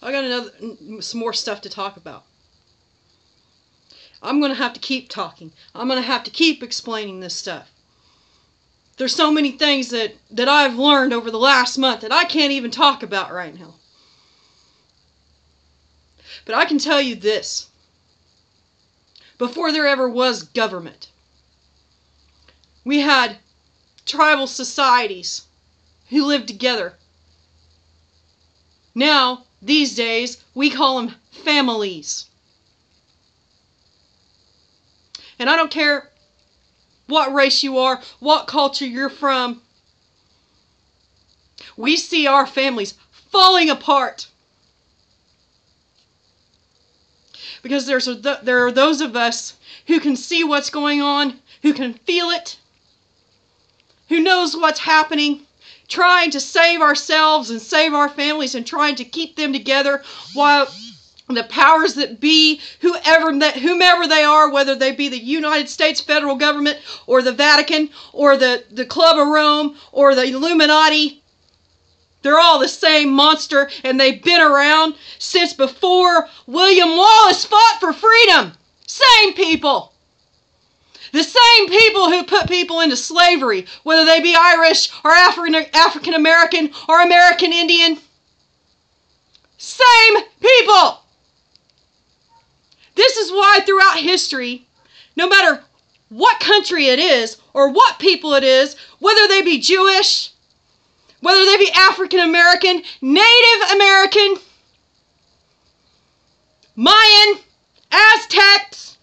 I got some more stuff to talk about. I'm going to have to keep talking. I'm going to have to keep explaining this stuff. There's so many things that I've learned over the last month that I can't even talk about right now. But I can tell you this. Before there ever was government, we had tribal societies who lived together. Now, these days, we call them families. And I don't care what race you are, what culture you're from. We see our families falling apart. Because there are those of us who can see what's going on, who can feel it, who knows what's happening, trying to save ourselves and save our families and trying to keep them together, while the powers that be, whomever they are, whether they be the United States federal government or the Vatican or the Club of Rome or the Illuminati, they're all the same monster, and they've been around since before William Wallace fought for freedom. Same people. The same people who put people into slavery, whether they be Irish or African American or American Indian. Same people. This is why throughout history, no matter what country it is or what people it is, whether they be Jewish, whether they be African American, Native American, Mayan, Aztecs,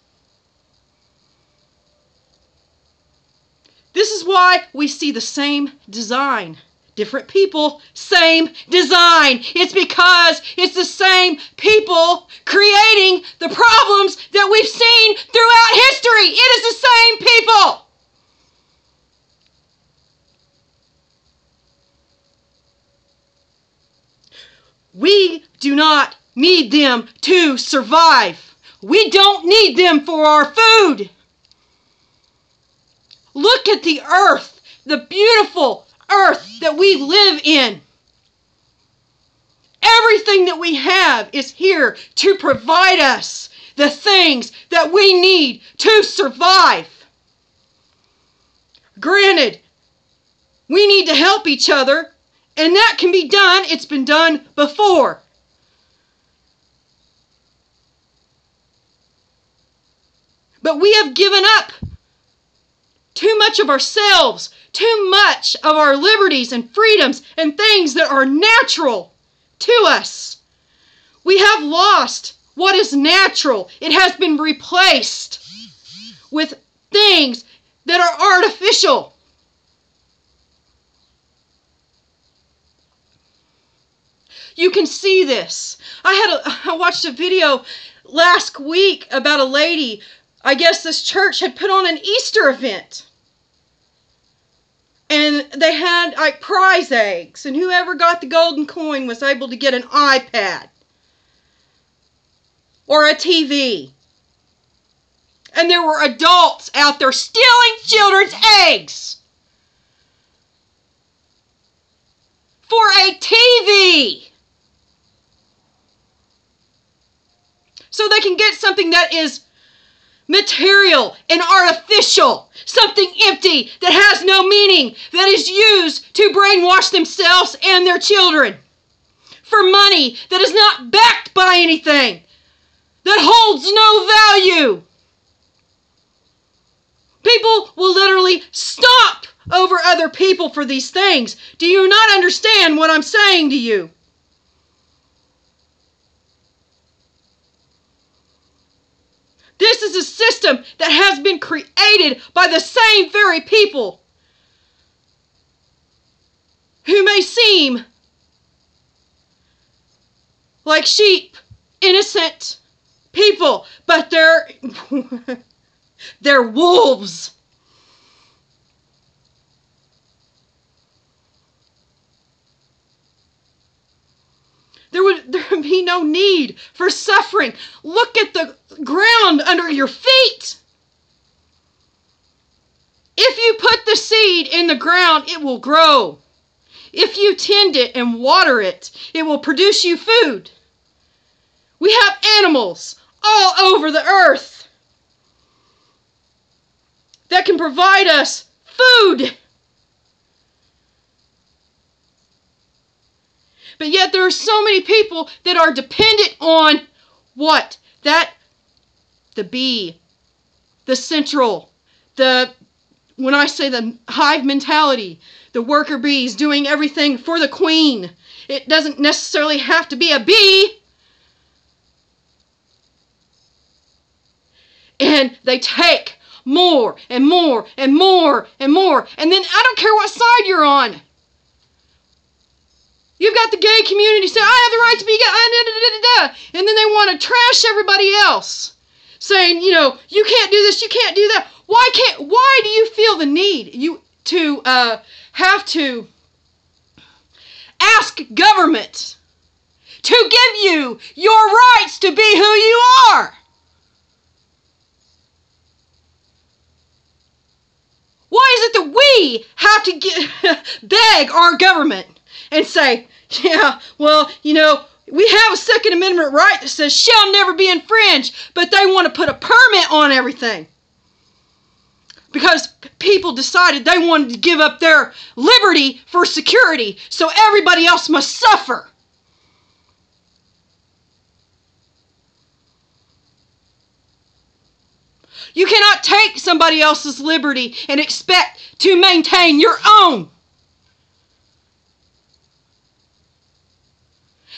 this is why we see the same design. Different people, same design. It's because it's the same people creating the problems that we've seen throughout history. It is the same people. We do not need them to survive. We don't need them for our food. Look at the earth, the beautiful earth that we live in. Everything that we have is here to provide us the things that we need to survive. Granted, we need to help each other, and that can be done. It's been done before. But we have given up too much of ourselves, too much of our liberties and freedoms and things that are natural to us. We have lost what is natural. It has been replaced with things that are artificial. You can see this. I watched a video last week about a lady. I guess this church had put on an Easter event. And they had like prize eggs. And whoever got the golden coin was able to get an iPad. Or a TV. And there were adults out there stealing children's eggs. For a TV. So they can get something that is material and artificial. Something empty that has no meaning. That is used to brainwash themselves and their children. For money that is not backed by anything. That holds no value. People will literally stomp over other people for these things. Do you not understand what I'm saying to you? This is a system that has been created by the same very people who may seem like sheep, innocent people, but they're wolves. There would be no need for suffering. Look at the ground under your feet. If you put the seed in the ground, it will grow. If you tend it and water it, it will produce you food. We have animals all over the earth that can provide us food. But yet there are so many people that are dependent on what? The bee, the central, when I say the hive mentality, the worker bees doing everything for the queen. It doesn't necessarily have to be a bee. And they take more and more and more and more. And then I don't care what side you're on. You've got the gay community saying, I have the right to be gay, and then they want to trash everybody else, saying, you can't do this, you can't do that. Why do you feel the need to have to ask government to give you your rights to be who you are? Why is it that we have to beg our government and say, yeah, well, we have a Second Amendment right that says shall never be infringed, but they want to put a permit on everything because people decided they wanted to give up their liberty for security, so everybody else must suffer. You cannot take somebody else's liberty and expect to maintain your own.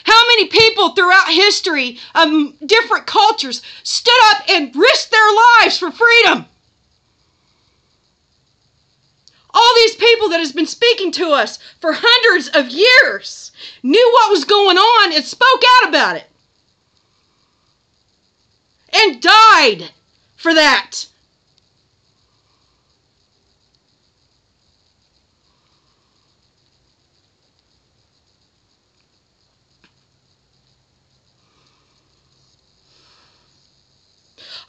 How many people throughout history of different cultures stood up and risked their lives for freedom? All these people that has been speaking to us for hundreds of years knew what was going on and spoke out about it. And died for that.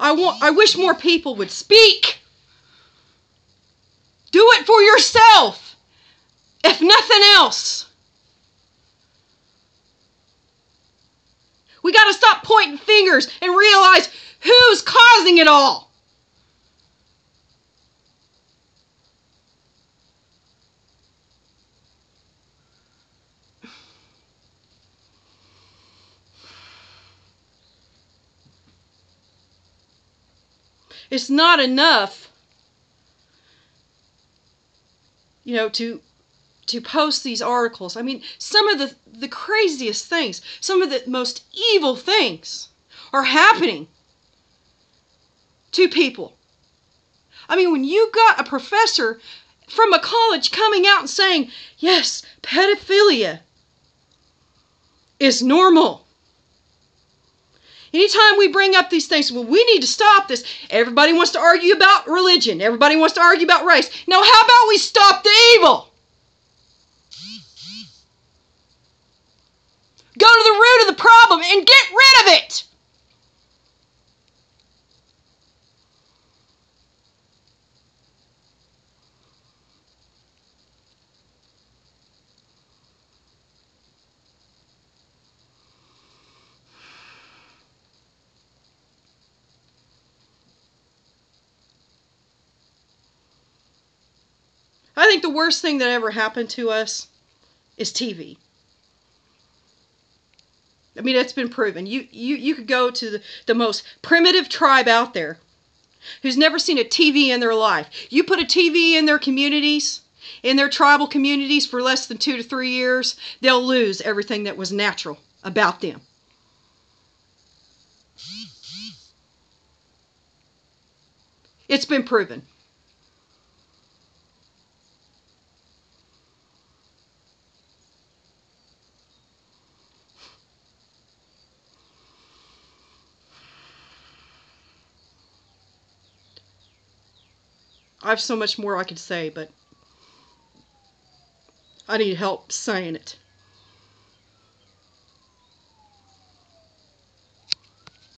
I wish more people would speak. Do it for yourself, if nothing else. We got to stop pointing fingers and realize who's causing it all. It's not enough, to post these articles. I mean, some of the craziest things, some of the most evil things are happening to people. I mean, when you got a professor from a college coming out and saying, yes, pedophilia is normal. Anytime we bring up these things, well, we need to stop this. Everybody wants to argue about religion. Everybody wants to argue about race. Now, how about we stop the evil? Go to the root of the problem and get rid of it. I think the worst thing that ever happened to us is TV. I mean, it's been proven. You could go to the most primitive tribe out there who's never seen a TV in their life. You put a TV in their communities, in their tribal communities for less than 2 to 3 years, they'll lose everything that was natural about them. It's been proven. I have so much more I could say, but I need help saying it.